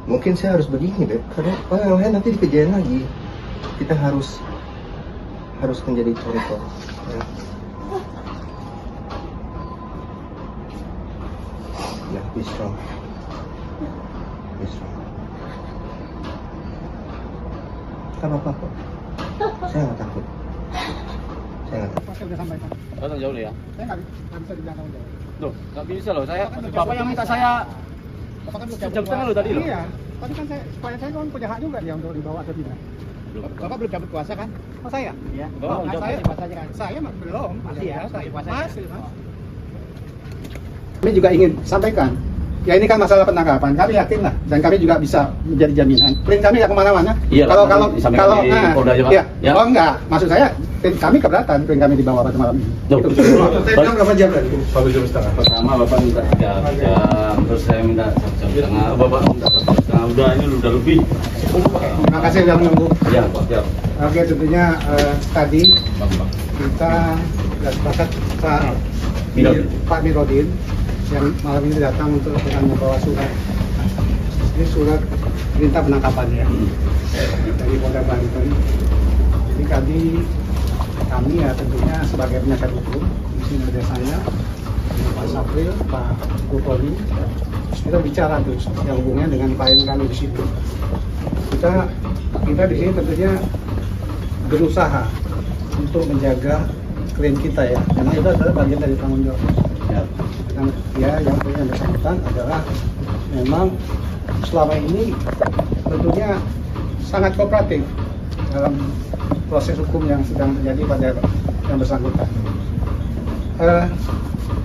Mungkin saya harus begini, Beb, karena yang lain nanti dikejain lagi. Kita harus menjadi contoh. Ya. Ya, be strong. Be strong. Tak apa-apa kok. Saya nggak takut. Saya nggak takut. Saya sudah sampaikan. Tanggung jawab ya? Saya nggak bisa dibilang tanggung jawab. Loh, nggak bisa loh. Saya, Bapak kan Bapak yang minta saya Bapak kan jam setengah loh tadi loh. Iya. Tadi kan supaya saya kan punya hak juga dia untuk dibawa atau tidak. Bapak belum cabut kuasa kan? Oh saya? Iya. Bapak belum cabut kuasa kan? Saya belum. Masih ya. Masih. Kami juga ingin sampaikan, ya ini kan masalah penangkapan. Kami yakin lah, dan kami juga bisa menjadi jaminan. Klien kami nggak kemana-mana. Iya, kalau di Polda aja, Pak. ya, Ya. oh enggak, maksud saya klien kami keberatan, klien kami dibawa pada malam ini. Loh, Itu. Saya bilang berapa jam tadi? 1 jam setengah. pertama Bapak minta 3 jam, terus saya minta 1 jam setengah, Bapak minta 1 jam setengah, udah ini udah lebih. Terima kasih sudah menunggu. Ya, Pak, ya. Oke, tentunya tadi kita sudah sepakat Pak Mirodin yang malam ini datang untuk dengan membawa surat. Ini surat perintah penangkapan ya dari Polda Banten. Jadi kami ya tentunya sebagai penasihat hukum di sini ada saya, Pak Sapril, Pak Gupoli, kita bicara tuh yang hubungannya dengan klien kami di situ. Kita di sini tentunya berusaha untuk menjaga klien kita ya, memang itu adalah bagian dari tanggung jawab. Yang bersangkutan adalah memang selama ini tentunya sangat kooperatif dalam proses hukum yang sedang terjadi pada yang bersangkutan.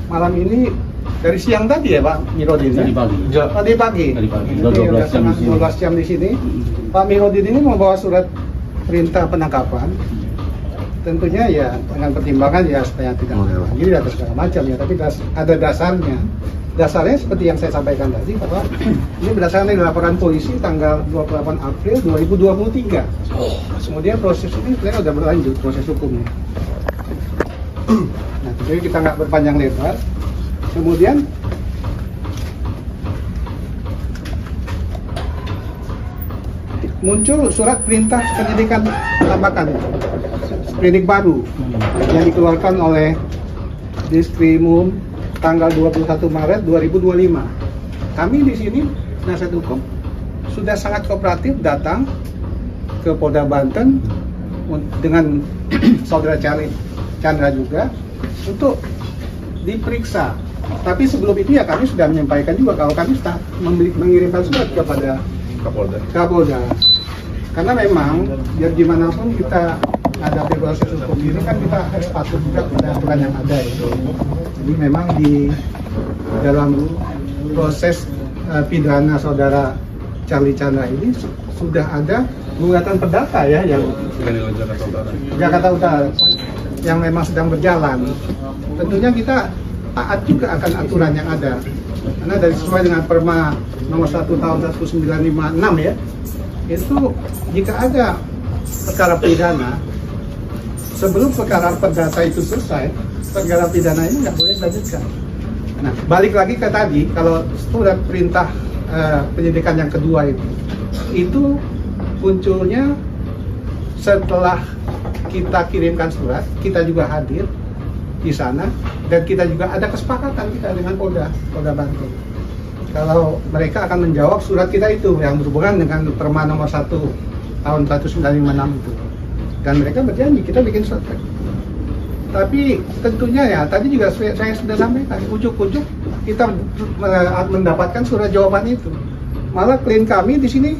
Malam ini dari siang tadi ya Pak Mirodin Tadi pagi. Tadi pagi. Udah 12 jam di sini. 12 jam di sini. Pak Mirodin ini membawa surat perintah penangkapan. Tentunya ya dengan pertimbangan ya supaya tidak lagi atau segala macam ya, tapi ada dasarnya. Dasarnya seperti yang saya sampaikan tadi bahwa ini berdasarkan dari laporan polisi tanggal 28 April 2023. Kemudian proses ini sebenarnya sudah berlanjut proses hukumnya. Nah, jadi kita nggak berpanjang lebar. Kemudian muncul surat perintah penyidikan tambahan, sprindik baru yang dikeluarkan oleh Diskrimum tanggal 21 Maret 2025. Kami di sini penasihat hukum sudah sangat kooperatif datang ke Polda Banten dengan saudara Chandra juga untuk diperiksa. Tapi sebelum itu ya kami sudah menyampaikan juga kalau kami sudah mengirimkan surat kepada Kapolda. Karena memang biar gimana pun kita menghadapi proses hukum ini kan kita harus patuh juga pada aturan yang ada ya. Jadi memang di dalam proses pidana saudara Charlie Chandra ini sudah ada gugatan perdata ya yang Jakarta Utara yang memang sedang berjalan. Tentunya kita taat juga akan aturan yang ada. Karena dari sesuai dengan Perma nomor 1 tahun 1956 ya, itu jika ada perkara pidana sebelum perkara perdata itu selesai, perkara pidana ini nggak boleh dilanjutkan. Nah, balik lagi ke tadi, kalau surat perintah penyidikan yang kedua itu munculnya setelah kita kirimkan surat, kita juga hadir di sana dan kita juga ada kesepakatan kita dengan Polda Banten. Kalau mereka akan menjawab surat kita itu yang berhubungan dengan Perma nomor 1 tahun 1956 itu. Dan mereka berjanji kita bikin surat. Tapi tentunya ya tadi juga saya sudah sampaikan, ujuk-ujuk kita mendapatkan surat jawaban itu. Malah klien kami di sini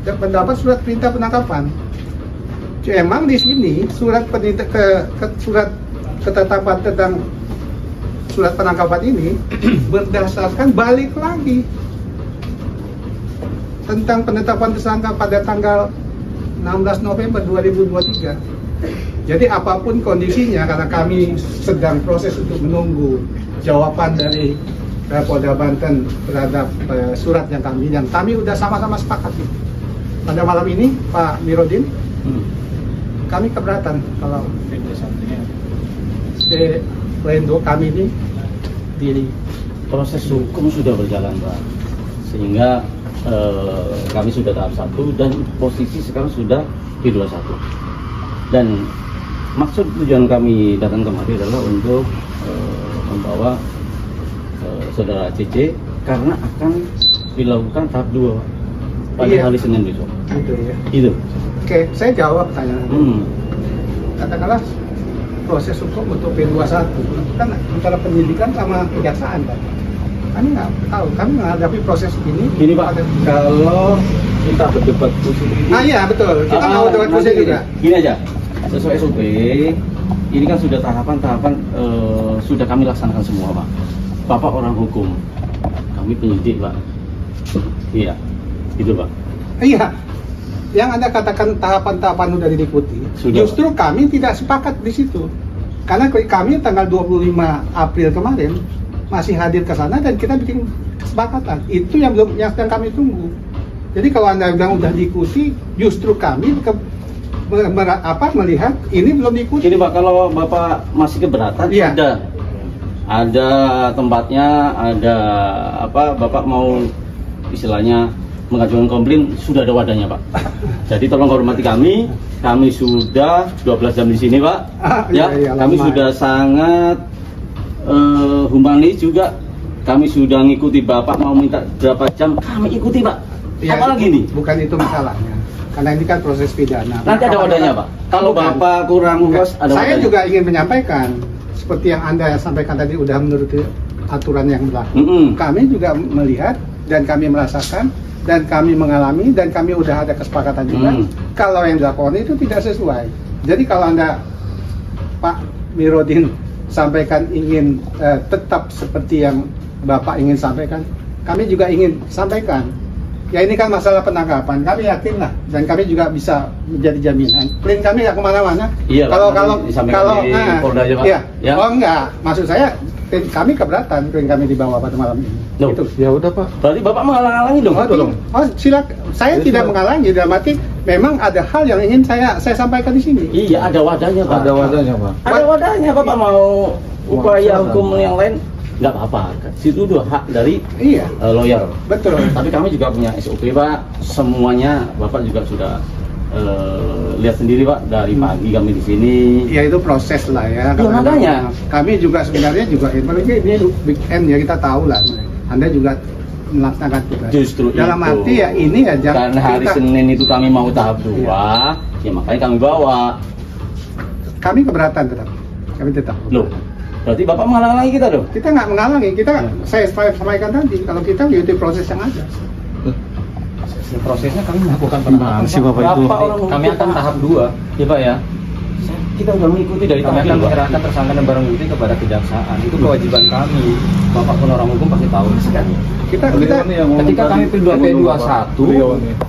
mendapat surat perintah penangkapan. Emang di sini surat ketetapan tentang surat penangkapan ini berdasarkan balik lagi tentang penetapan tersangka pada tanggal 16 November 2023. Jadi apapun kondisinya, karena kami sedang proses untuk menunggu jawaban dari Polda Banten terhadap surat yang kami udah sama-sama sepakat. Pada malam ini Pak Mirodin, kami keberatan kalau plendo kami ini di Proses hukum sudah berjalan, Pak, sehingga kami sudah tahap 1 dan posisi sekarang sudah P21. Dan maksud tujuan kami datang kemari adalah untuk membawa saudara CC karena akan dilakukan tahap 2 pada Iya. hari Senin besok. Gitu ya. Itu. Oke, saya jawab pertanyaan. Katakanlah proses hukum untuk P21 kan antara penyidikan sama kejaksaan kan. Kami nggak tahu, kami menghadapi proses ini. Gini Pak, kalau kita berdebat khusus ini, Iya betul, kita mau debat nanti khusus juga. Gini aja, sesuai SOP, ini kan sudah tahapan-tahapan sudah kami laksanakan semua Pak. Bapak orang hukum, kami penyidik Pak. Iya, gitu Pak. Iya, yang Anda katakan tahapan-tahapan sudah diikuti, Sudah, justru kami tidak sepakat di situ. Karena kami tanggal 25 April kemarin masih hadir ke sana dan kita bikin kesepakatan. Itu yang belum yang sedang kami tunggu. Jadi kalau Anda bilang udah diikuti, justru kami melihat ini belum diikuti. Gini Pak, kalau Bapak masih keberatan, Iya. ada tempatnya, ada apa, Bapak mau istilahnya mengajukan komplain, sudah ada wadahnya Pak. Jadi tolong hormati kami sudah 12 jam di sini Pak. Iya, Kami lama. sudah sangat humanis juga. Kami sudah ngikuti Bapak mau minta berapa jam, kami ikuti Pak. Ya, Apalagi nih? bukan itu masalahnya. Karena ini kan proses pidana. Nanti ada wadahnya Pak. Kalau Bukan. Bapak kurang Enggak. puas, ada Saya wadahnya. juga ingin menyampaikan seperti yang Anda sampaikan tadi udah menurut aturan yang berlaku. Kami juga melihat dan kami merasakan dan kami mengalami dan kami udah ada kesepakatan juga kalau yang dilakukan itu tidak sesuai. Jadi kalau Anda Pak Mirodin sampaikan ingin tetap seperti yang Bapak ingin sampaikan, kami juga ingin sampaikan. Ya ini kan masalah penangkapan, kami yakin lah dan kami juga bisa menjadi jaminan. Klien kami nggak kemana-mana. Iya, kalau nanti disampaikan di Polda aja, Pak. iya. Ya. Oh enggak, maksud saya kami keberatan klien kami dibawa pada malam ini. Loh. Itu. Ya udah Pak. Berarti Bapak menghalang-halangi dong? Oh silakan. Saya tidak menghalangi dalam arti memang ada hal yang ingin saya sampaikan di sini. Iya, ada wadahnya Pak. Ada wadahnya Pak. Ada wadahnya, Bapak mau upaya silakan. hukum yang lain nggak apa-apa. Situ udah hak dari Iya, lawyer. betul. Tapi kami juga punya SOP Pak. Semuanya Bapak juga sudah lihat sendiri Pak. Dari pagi kami di sini. Ya itu proses lah ya. Ya, makanya. Kami juga sebenarnya juga ini weekend ya kita tahu lah. Anda juga melaksanakan tugas. Justru dalam itu. arti ya ini ya Karena hari Senin itu kami mau tahap 2, ya makanya kami bawa. kami keberatan tetap. Kami tetap. Loh, berarti Bapak menghalang-halangi kita dong? Kita nggak menghalangi, saya sampaikan tadi kalau kita mengikuti proses yang ada. Prosesnya kami melakukan Gimana sih Bapak itu? Bapak orang Kami hukum, akan Pak. tahap 2 ya Pak ya. Kita udah mengikuti dari Kami tadi akan Pak. menyerahkan tersangka dan barang bukti kepada kejaksaan. Itu kewajiban kami. Bapak pun orang hukum pasti tahu sekali. Kita Ketika kami P21,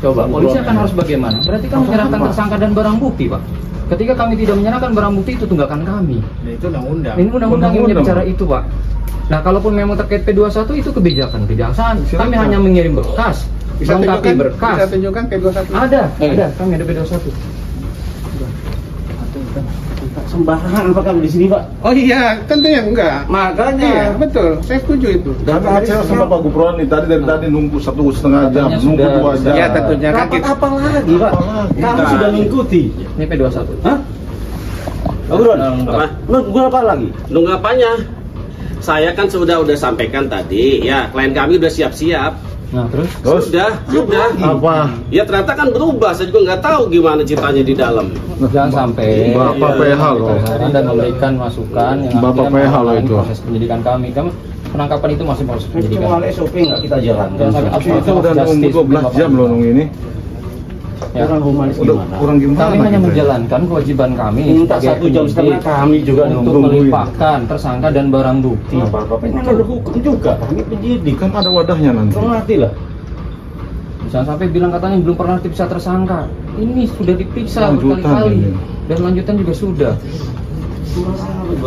coba polisi akan harus bagaimana? Berarti kami menyerahkan tersangka dan barang bukti, Pak. Ketika kami tidak menyerahkan barang bukti itu tunggakan kami. Itu undang-undang. Ini undang-undang yang bicara itu, Pak. Nah, kalaupun memang terkait P21 itu kebijakan kejaksaan. Kami hanya mengirim berkas, bisa melengkapi tunjukkan, berkas. bisa tunjukkan P21. Ada, kami ada P21. Sembarangan apa kami di sini Pak? Oh iya, tentunya enggak. Iya, Makanya. betul. Saya setuju itu. Kami kecewa sama Pak Gubernur nih dari tadi nunggu 1,5 jam, Katanya nunggu sudah 2 jam. Ya tentunya kan Rapat kita, apa lagi Pak? Kami sudah mengikuti. Ini P21. Hah? Pak Gubernur? Apa? Nunggu apa lagi? Nunggu apanya? Saya kan sudah sampaikan tadi, ya klien kami udah siap-siap. Nah, terus? Sudah. Apa? Ya ternyata kan berubah, saya juga nggak tahu gimana ceritanya di dalam. Jangan sampai Bapak PH loh. dan memberikan masukan yang Bapak akhirnya PH loh menghalangi itu. proses penyidikan kami. Penangkapan itu masih proses penyidikan. Kecuali SOP nggak kita jalankan. Jangan sampai Itu udah nunggu 12 jam loh nunggu ini. Ya. Kurang humanis Udah gimana? kurang gimana? Kami hanya gitu ya? menjalankan kewajiban kami Minta sebagai 1 jam setengah penyidik kami juga untuk nungguin. melimpahkan tersangka dan barang bukti. Bapak ini kan ada hukum juga. Kami penyidik. Kan ada wadahnya nanti. Hormati lah. Jangan sampai bilang katanya belum pernah diperiksa tersangka. Ini sudah diperiksa Lanjutan berkali-kali ini. dan lanjutan juga sudah.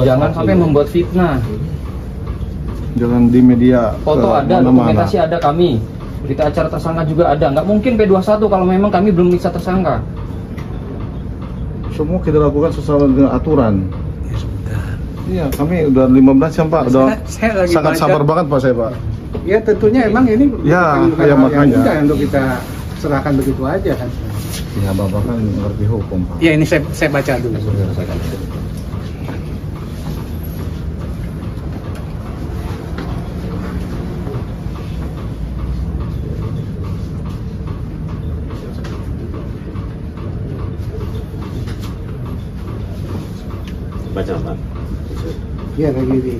Jangan sampai membuat fitnah. Jangan di media. Foto ke ada, mana-mana. dokumentasi ada kami. Berita acara tersangka juga ada. Nggak mungkin P21 kalau memang kami belum periksa tersangka. Semua kita lakukan sesuai dengan aturan. Iya, kami udah 15 jam Pak. Udah saya lagi sangat baca. sabar banget Pak saya Pak. Ya tentunya emang ini Ya, bukan ya, hal yang makanya. mudah untuk kita serahkan begitu aja kan. Ya Bapak kan ngerti hukum Pak. Ya ini saya baca dulu. Baca Pak. Ya lagi di.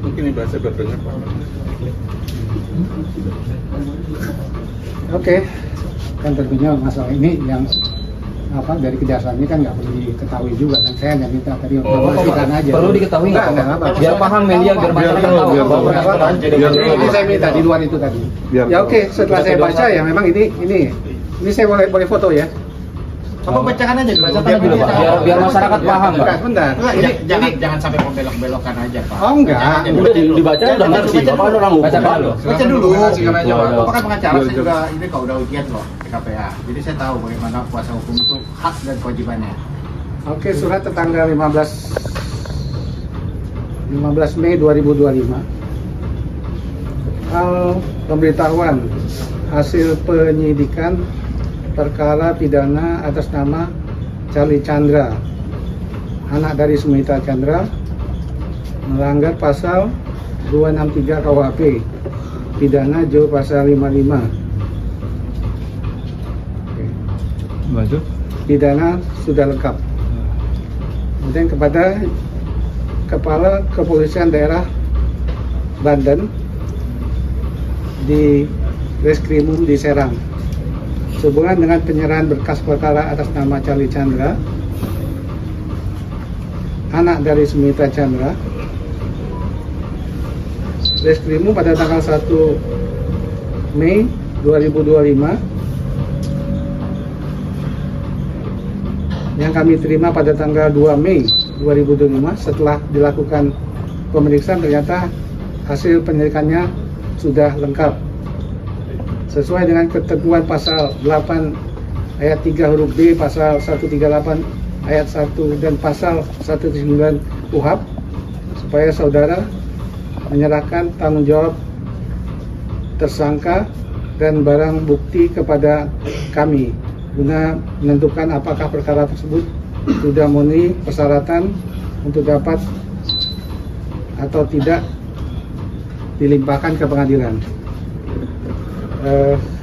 Mungkin ini bahasa berdengar Pak. Oke, kan tentunya masalah ini yang dari kejaksaan ini kan nggak perlu diketahui juga kan, saya hanya minta tadi untuk memastikan aja. Perlu diketahui nggak, Nggak, Pak? apa-apa. Biar paham media, biar masyarakat tahu. biar Bahwa tahu. pendaftaran jadi Biar nggak tahu. Ini saya minta di luar itu tadi. Biar Ya tahu. oke, setelah saya baca ya memang ini saya boleh foto ya. Apa bacakan aja dulu? Bacakan dulu, Pak. Biar masyarakat paham, Pak. Bentar. Jangan sampai membelok-belokkan aja, Pak. Oh enggak. Udah dibaca udah ngerti. Bapak orang hukum. Bacakan dulu. Baca dulu. Ya, Bapak kan pengacara, Ya, saya ya. juga ini kalau udah ujian loh di KPA. Jadi saya tahu bagaimana kuasa hukum itu hak dan kewajibannya. Oke, surat tertanggal 15 Mei 2025. Hal pemberitahuan hasil penyidikan perkara pidana atas nama Charlie Chandra, anak dari Sumita Chandra, melanggar pasal 263 KUHP, pidana Jo pasal 55. Oke. Lanjut. Pidana sudah lengkap. Kemudian kepada Kepala Kepolisian Daerah Banten di Reskrimum di Serang, sehubungan dengan penyerahan berkas perkara atas nama Charlie Chandra, anak dari Sumita Chandra, Reskrimum pada tanggal 1 Mei 2025 yang kami terima pada tanggal 2 Mei 2025. Setelah dilakukan pemeriksaan ternyata hasil penyelidikannya sudah lengkap sesuai dengan ketentuan pasal 8 ayat 3 huruf B, pasal 138 ayat 1 dan pasal 179 KUHP, supaya saudara menyerahkan tanggung jawab tersangka dan barang bukti kepada kami guna menentukan apakah perkara tersebut sudah memenuhi persyaratan untuk dapat atau tidak dilimpahkan ke pengadilan.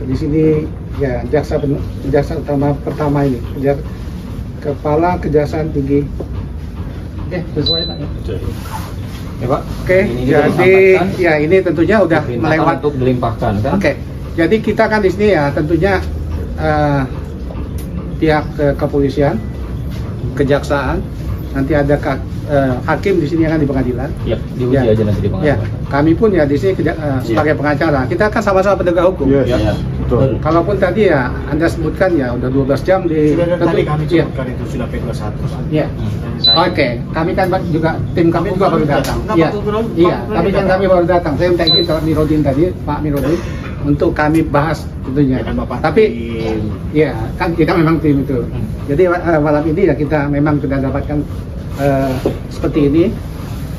Di sini ya jaksa utama pertama ini, Kepala Kejaksaan Tinggi. Sesuai Pak ya. Ya, Pak. Oke, Ini juga jadi disampaikan, ya ini tentunya udah diperintahkan melewat. untuk dilimpahkan kan. Oke, jadi kita kan di sini ya tentunya pihak kepolisian, kejaksaan, nanti ada hakim di sini akan di pengadilan. Ya, diuji Ya. aja nanti di Ya, pengadilan. kami pun ya di sini sebagai pengacara, kita kan sama-sama penegak hukum. Yes. Ya. Betul. Kalaupun tadi ya Anda sebutkan ya udah 12 jam di Sudah dari tadi kami ya. sebutkan itu sudah P21. Ya. Oke, kami kan juga tim kami juga baru datang. Nah, Iya, Pak, iya. Pak, Tapi kan kami baru datang. Saya minta izin Pak Mirodin tadi, Pak Mirodin, untuk kami bahas tentunya. Ya kan, Bapak Tapi, tim. ya kan kita memang tim itu. Jadi malam ini ya kita memang sudah dapatkan seperti ini.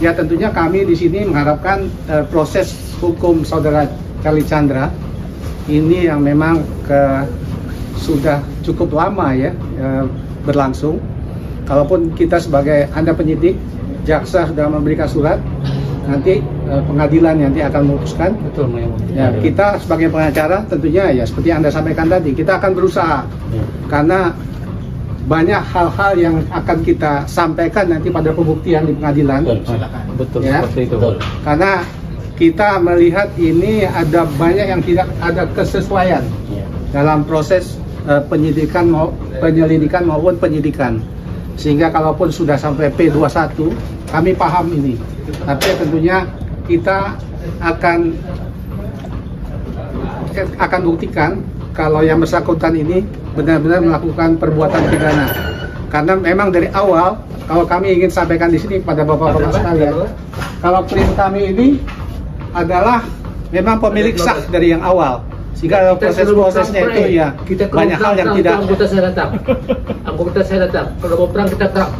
Ya tentunya kami di sini mengharapkan proses hukum saudara Charlie Chandra ini yang memang sudah cukup lama ya berlangsung. Kalaupun kita sebagai Anda penyidik, jaksa sudah memberikan surat, nanti pengadilan nanti akan memutuskan. Betul, Ya, kita sebagai pengacara tentunya ya seperti Anda sampaikan tadi, kita akan berusaha karena banyak hal-hal yang akan kita sampaikan nanti pada pembuktian di pengadilan. Betul Ya. seperti itu. Betul. Karena kita melihat ini ada banyak yang tidak ada kesesuaian dalam proses penyelidikan maupun penyidikan. Sehingga kalaupun sudah sampai P21, kami paham ini. Tapi tentunya kita akan buktikan kalau yang bersangkutan ini benar-benar melakukan perbuatan pidana. Karena memang dari awal, kalau kami ingin sampaikan di sini pada bapak-bapak sekalian, kalau klaim kami ini adalah memang pemilik sah dari yang awal. Sehingga proses-prosesnya itu ya banyak hal yang tidak. Anggota saya datang. Anggota saya datang. Kalau mau perang kita perang.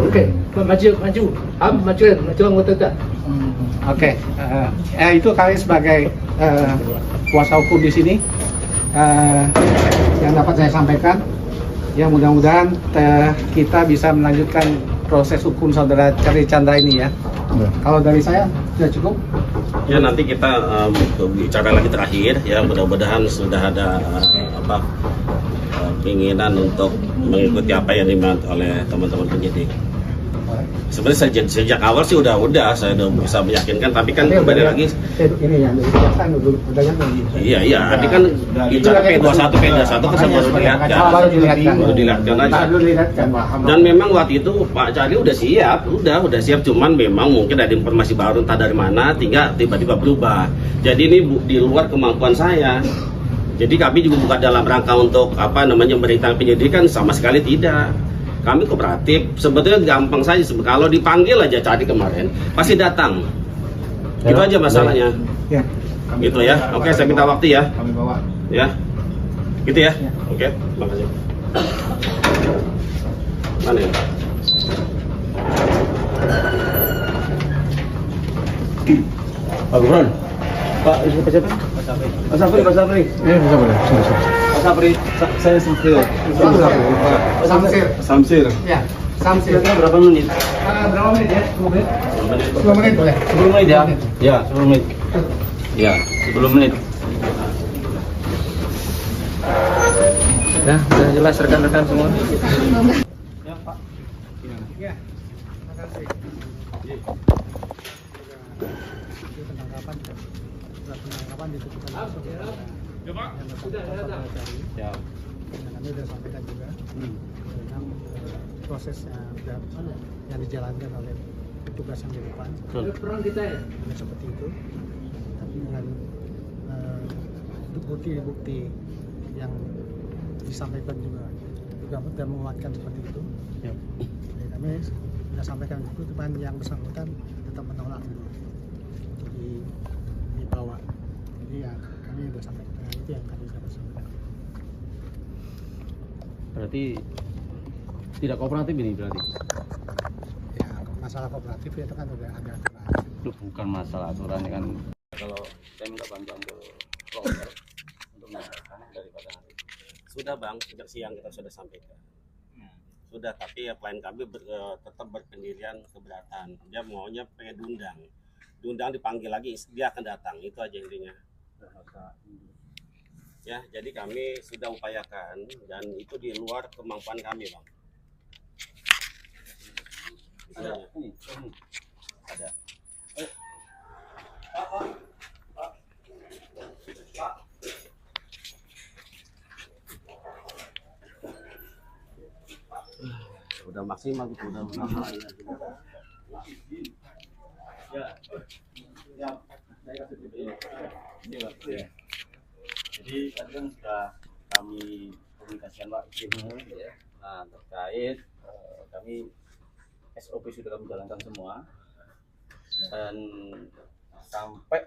Oke, maju anggota kita. Oke, itu kami sebagai kuasa hukum di sini yang dapat saya sampaikan. Ya mudah-mudahan kita bisa melanjutkan proses hukum saudara Charlie Chandra ini ya. Kalau dari saya sudah cukup. Ya nanti kita bicara lagi terakhir ya, mudah-mudahan sudah ada keinginan untuk mengikuti apa yang diminta oleh teman-teman penyidik. Sebenarnya sejak awal sih udah saya udah bisa meyakinkan, tapi kan kembali lagi ini yang udah iya tadi kan bicara P21 kan sama baru dilihatkan. baru dilihatkan aja. Dan memang waktu itu Pak Charlie udah siap, cuman memang mungkin ada informasi baru entah dari mana, tiba-tiba berubah. Jadi ini di luar kemampuan saya. Jadi kami juga bukan dalam rangka untuk merintah penyidikan, sama sekali tidak. Kami kooperatif, sebetulnya gampang saja. Kalau dipanggil aja Charlie kemarin, pasti datang. Itu aja masalahnya. Ya. Gitu ya. Oke, saya minta waktu ya. Kami bawa. Ya. Gitu ya. Oke, makasih. Mana ya? Pak Gubernur, Pak siapa? Pak Sapri. Pak Sapri. Pak Sapri, saya Sapri. Samsir. Ya, Samsir. Kira-kira berapa menit? Berapa menit ya? 10 menit? 10 menit boleh. 10 menit ya? Ya, 10 menit. Ya, 10 menit. Ya, sudah jelas rekan-rekan semua. Ya, Pak. Ya, terima kasih. Penangkapan ditentukan langsung. Ya, Pak. Sudah datang. Ya. Kami sudah sampaikan juga tentang prosesnya yang dijalankan oleh petugas yang di depan. Perang kita ya. Seperti itu. Tapi dengan bukti-bukti yang disampaikan juga dan menguatkan seperti itu. Ya. Jadi kami sudah sampaikan itu, teman yang bersangkutan tetap menolak dulu untuk dibawa. Jadi ya kami sudah sampaikan itu yang kami dapat sampaikan. Berarti tidak kooperatif ini berarti? Ya masalah kooperatif itu kan sudah ada aturan. Itu bukan masalah aturan kan. Kalau saya minta bantuan ke lawyer untuk mengajukan daripada nanti. Sudah Bang, sejak siang kita sudah sampaikan. Sudah, tapi ya klien kami tetap berpendirian keberatan. Dia maunya pengen diundang dipanggil lagi, dia akan datang. Itu aja intinya. Ya, jadi kami sudah upayakan dan itu di luar kemampuan kami, Bang. Ada. Ada. Udah maksimal itu, udah mahal ya. Jadi tadi kan sudah kami komunikasikan Pak ya. Nah terkait kami SOP sudah kami jalankan semua dan sampai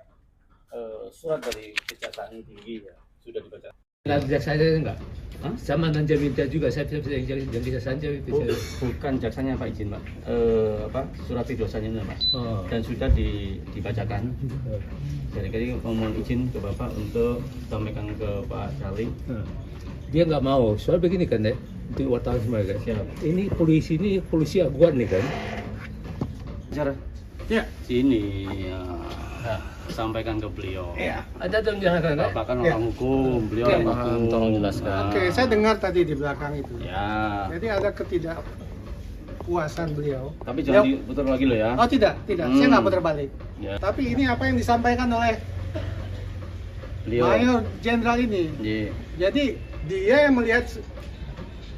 surat dari Kejaksaan Tinggi ya sudah dibaca. Jaksanya enggak? Sama dan Jaminta juga, saya bisa yang bisa saja. Bukan jaksanya Pak izin Pak, surat dosanya Pak, dan sudah dibacakan. Jadi mohon izin ke Bapak untuk sampaikan ke Pak Charlie. Dia nggak mau, soal begini kan deh, untuk wartawan semua guys. Ini polisi aguan nih kan? Cara? Ya. Sini ya. Sampaikan ke beliau. Iya. Ada dong jangan kan? Bapak kan orang hukum, beliau orang hukum. Tolong jelaskan. Oke, saya dengar tadi di belakang itu. Ya. Jadi ada ketidakpuasan beliau. Tapi jangan diputar lagi loh ya. Oh tidak. Saya nggak putar balik. Ya. Tapi ini apa yang disampaikan oleh Beliau. Mayor Jenderal ini. Iya. Jadi dia yang melihat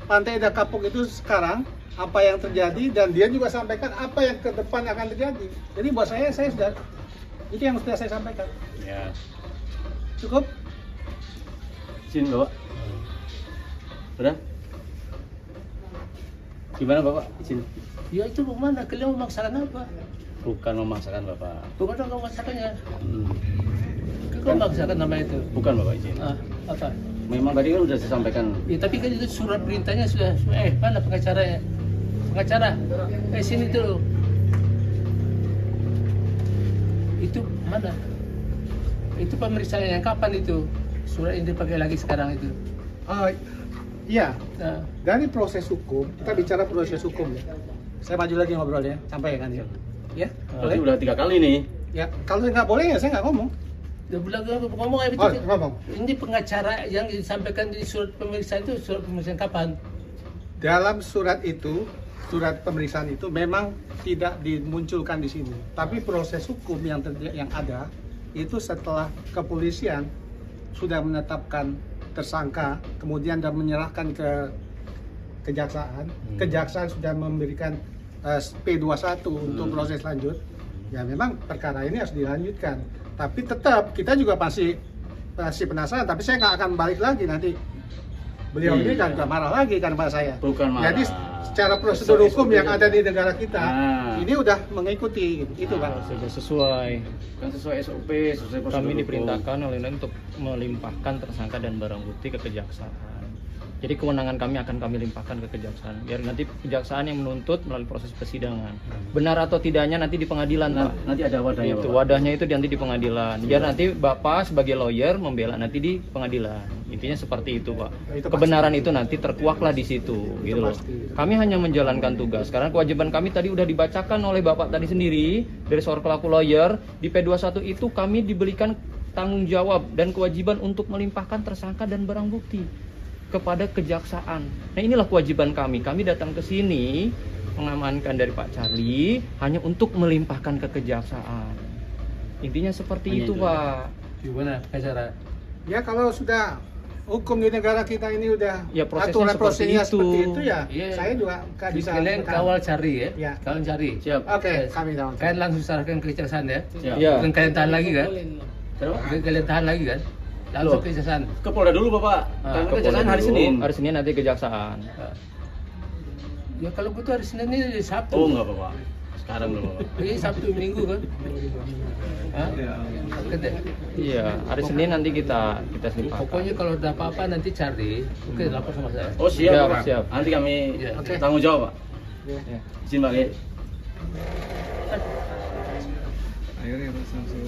Pantai Indah Kapuk itu sekarang apa yang terjadi dan dia juga sampaikan apa yang ke depan akan terjadi. Jadi buat saya sudah itu yang sudah saya sampaikan. Ya. Cukup? Izin Bapak. Udah? Gimana Bapak? Izin. Ya itu bagaimana? Kalian memaksakan apa? Bukan memaksakan Bapak. Bukan memaksakannya. kok maksakan nama itu? Bukan Bapak izin. Apa? Memang tadi kan sudah saya sampaikan. Ya, tapi kan itu surat perintahnya sudah, mana pengacaranya? Pengacara, sini tuh. Itu mana? Itu pemeriksaan yang kapan itu? Surat ini dipakai lagi sekarang itu. Iya, Nah, dari proses hukum, kita bicara proses hukum ya. Saya maju lagi ngobrolnya, sampai kan ya. Ya, Berarti boleh? udah 3 kali nih. Ya, kalau nggak boleh ya saya nggak ngomong. dia bilang ngomong kayak Oh, begitu. ngomong. Ini pengacara yang disampaikan di surat pemeriksaan itu surat pemeriksaan kapan? Dalam surat itu, surat pemeriksaan itu memang tidak dimunculkan di sini. Tapi proses hukum yang ada itu setelah kepolisian sudah menetapkan tersangka, kemudian dan menyerahkan ke kejaksaan. Kejaksaan sudah memberikan P21 untuk proses lanjut. Ya memang perkara ini harus dilanjutkan. Tapi tetap kita juga masih penasaran. Tapi saya nggak akan balik lagi nanti. Beliau ini kan juga marah lagi kan pada saya. Bukan marah. Jadi secara prosedur hukum yang ada di negara kita Nah. ini udah mengikuti itu kan. Sudah sesuai. Kan sesuai SOP, sesuai prosedur Kami hukum. diperintahkan oleh undang untuk melimpahkan tersangka dan barang bukti ke kejaksaan. Jadi kewenangan kami akan kami limpahkan ke kejaksaan. Biar nanti kejaksaan yang menuntut melalui proses persidangan. Benar atau tidaknya nanti di pengadilan, Pak. Nanti ada wadahnya, Itu Bapak. wadahnya itu nanti di pengadilan. Biar nanti Bapak sebagai lawyer membela nanti di pengadilan. Intinya seperti itu, Pak. Itu pasti. Kebenaran itu nanti terkuaklah di situ, gitu loh. pasti. Kami hanya menjalankan tugas. Karena kewajiban kami tadi udah dibacakan oleh Bapak tadi sendiri dari seorang pelaku lawyer. Di P21 itu kami diberikan tanggung jawab dan kewajiban untuk melimpahkan tersangka dan barang bukti kepada kejaksaan. Nah, inilah kewajiban kami. Kami datang ke sini mengamankan dari Pak Charlie hanya untuk melimpahkan ke kejaksaan. Intinya seperti Hanya itu, itu. Pak. Gimana pengacara? Ya kalau sudah hukum di negara kita ini udah Ya, prosesnya aturan seperti prosesnya itu. seperti itu ya. Iya. Saya juga nggak bisa. Kalian menekan. kawal cari ya? Ya. Kalian cari. Siap. Oke, Yes. kami tahu. Kalian langsung serahkan ke kejaksaan ya? Siap. Ya. Dan kalian tahan lagi kan? Kenapa? Kalian tahan lagi kan? Langsung Loh. ke kejaksaan. Ke Polda dulu, Bapak. Karena Ke kejaksaan Polda hari dulu. Senin. Hari Senin nanti kejaksaan. Ya kalau begitu hari Senin ini Sabtu. Oh, enggak, Bapak. Sekarang belum, Bapak. Ini Sabtu Minggu kan? Hah? Kete- Iya, hari Senin nanti kita limpahkan. Pokoknya kalau ada apa-apa nanti cari, oke lapor sama saya. Oh, siap, Siap, Bapak. siap. Nanti kami Ya. Oke. tanggung jawab, Pak. Ya. Izin, Pak. Ya.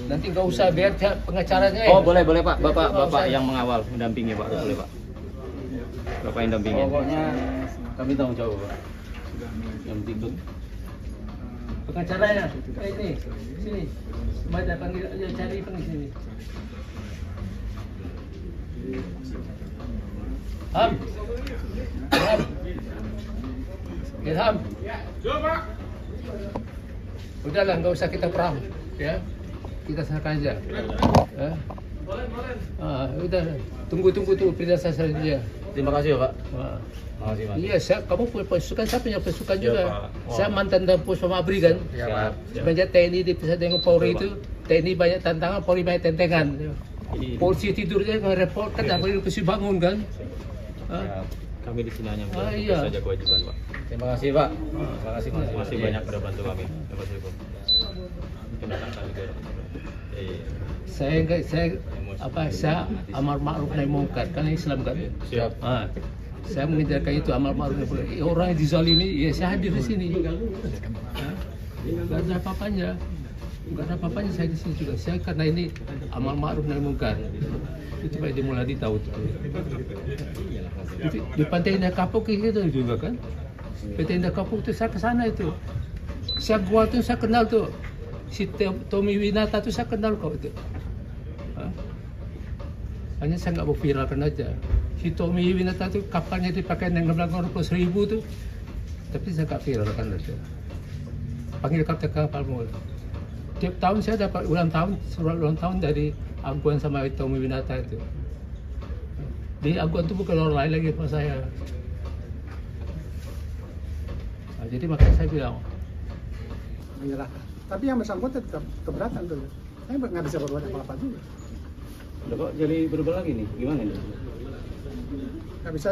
Nanti nggak usah biar pengacaranya. Oh, boleh Pak. Bapak yang mengawal, mendampingi, Pak. Boleh, Pak. Bapak yang dampingin. Pokoknya kami tanggung jawab, Pak. Yang penting itu. Pengacaranya, ini, sini. Coba panggil, ya, cari panggil sini. Ham. Ilham. Udahlah, nggak usah kita perang, ya. Kita serahkan aja. Ya. Udah, tunggu tuh perintah saya saja. Terima kasih, Pak. Ah. Terima kasih, Pak. Iya, kamu punya pasukan, saya punya pasukan Iya, juga. Pak. Saya mantan Pos Mabri kan. Siap. Semenjak TNI dipisah dengan Polri itu, TNI banyak tantangan, Polri banyak tentengan. Jadi, Polisi tidurnya nggak repot kan, apa itu mesti bangun kan. Hah? kami di sini hanya Ah, menjalankan iya. saja kewajiban, Pak. Terima kasih, Pak. Terima kasih, Pak. Terima kasih banyak sudah bantu kami. Terima kasih, Pak. Mungkin akan kami dorong. Iya. Saya amar ma'ruf nahi munkar, kan Islam kan. Siap. Saya mengejarkan itu amar ma'ruf nahi munkar. Orang yang dizalimi, ya saya hadir di sini. Hah? Nggak ada apa-apanya. Nggak ada apa-apanya saya di sini juga. Saya karena ini amar ma'ruf nahi munkar. Itu Pak dimulai tahu itu. Di Pantai Indah Kapuk itu juga kan. Pantai Indah Kapuk itu saya ke sana itu. Saya gua tuh saya kenal tuh. Si Tommy Winata tuh saya kenal kok itu. Hah? Hanya saya nggak mau viralkan aja. Si Tommy Winata tuh kapalnya dipakai dengan 600.000 tuh. Tapi saya nggak viralkan aja. Panggil kapten kapal mulu. Tiap tahun saya dapat surat ulang tahun dari Aguan sama Tommy Winata itu. Di Aguan itu bukan orang lain lagi sama saya. Nah, jadi makanya saya bilang, Menyerahkan. Tapi yang bersangkutan tetap keberatan tuh. Saya nggak bisa berbuat apa-apa juga. Udah kok jadi berubah lagi nih. Gimana ini? Nggak bisa.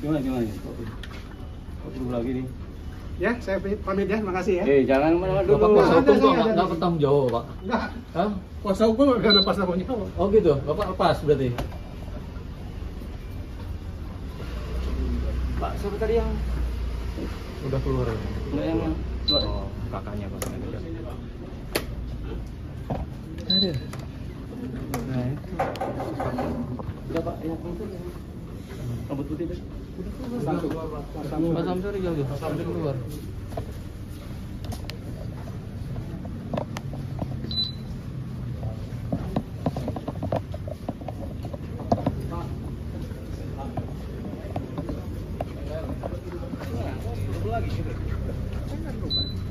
Gimana ini? Kok berubah lagi nih? Ya, saya pamit ya, makasih ya. Jangan kemana-mana dulu. Bapak kuasa hukum Ada, kok saya ada. nggak bertanggung jawab, Pak? Enggak, Hah? kuasa hukum nggak lepas tanggung jawab. Oh gitu, Bapak lepas berarti? Pak, siapa tadi yang Udah keluar ya? enggak yang keluar? Oh, kakaknya Pak. Ada. Nah, itu. Udah Pak, yang itu rambut putih tadi. Pak Samsuri jauh, Pak Samsuri keluar.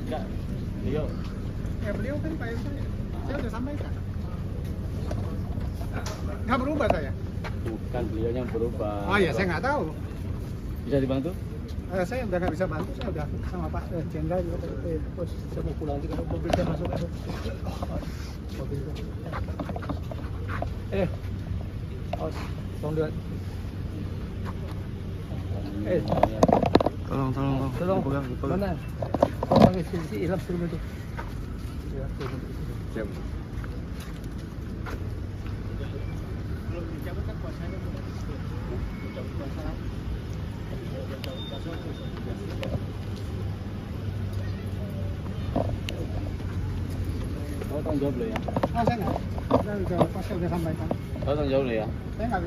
Enggak. Beliau. Ya beliau kan klien saya udah sampaikan. Nggak berubah saya. Bukan beliau yang berubah. Oh ya, saya nggak tahu. Bisa dibantu? Saya udah nggak bisa bantu, saya udah sama Pak Jenderal juga. Bos, saya mau pulang juga. Mobil saya masuk. Mobil saya. Tolong lihat. Tolong. Mana? Panggil si Ilham suruh itu. Ya, suruh. Oh, tanggung jawab lo ya. Oh, saya nggak. Saya udah sampaikan. Oh, tanggung jawab lo ya. Saya nggak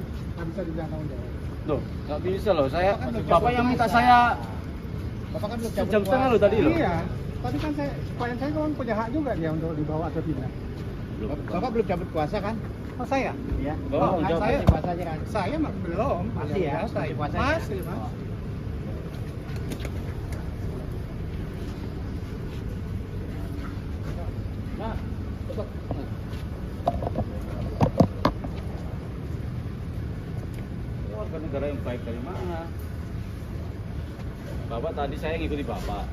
bisa dibilang tanggung jawab. Loh, nggak bisa loh. Saya, Bapak Bapak yang minta saya Bapak kan belum jam setengah lo tadi loh. Iya. Tadi kan klien saya kan punya hak juga dia untuk dibawa ke pindah. Bapak belum cabut kuasa kan? Oh saya? Iya. Bapak tanggung jawab. Saya kuasanya kan. Saya mah belum. Masih ya? Saya Masih masih, Mas. Nah, Bapak. Warga negara yang baik dari mana? Bapak tadi saya ngikuti Bapak.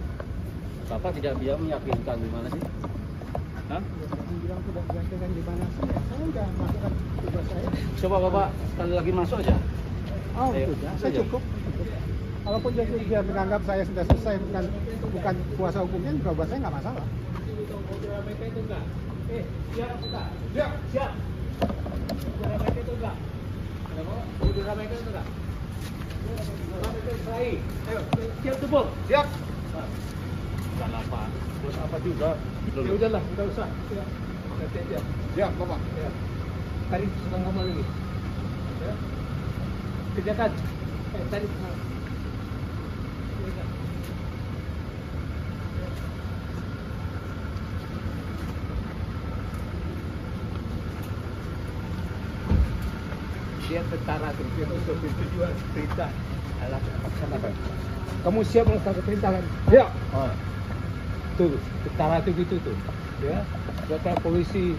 Bapak tidak bisa meyakinkan gimana sih? Hah? Bilang tidak digantikan di mana sih? Saya udah masukkan tugas saya. Coba Bapak sekali lagi masuk aja. Oh, Ayo, sudah. masuk Saya aja. cukup. Walaupun dia menganggap saya sudah selesai, bukan kuasa hukumnya, juga buat saya nggak masalah. Siap tuh, Bos. Siap. Bukan apa? Terus apa juga? Ya udahlah, nggak usah. Ya. Siap. Siap, Bapak. Ya. Tarik setengah kamar lagi. Ya. Kerjakan. Tarik. Dia tentara tuh, dia tujuan perintah. Alat laksanakan. Kamu siap melaksanakan perintah kan? Ya. Oh. Tuh, tentara tuh gitu tuh. Ya. Bukan polisi.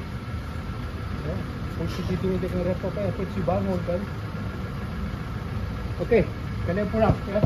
Ya. Polisi itu dengan repot polisi bangun kan. Oke, kalian pulang ya.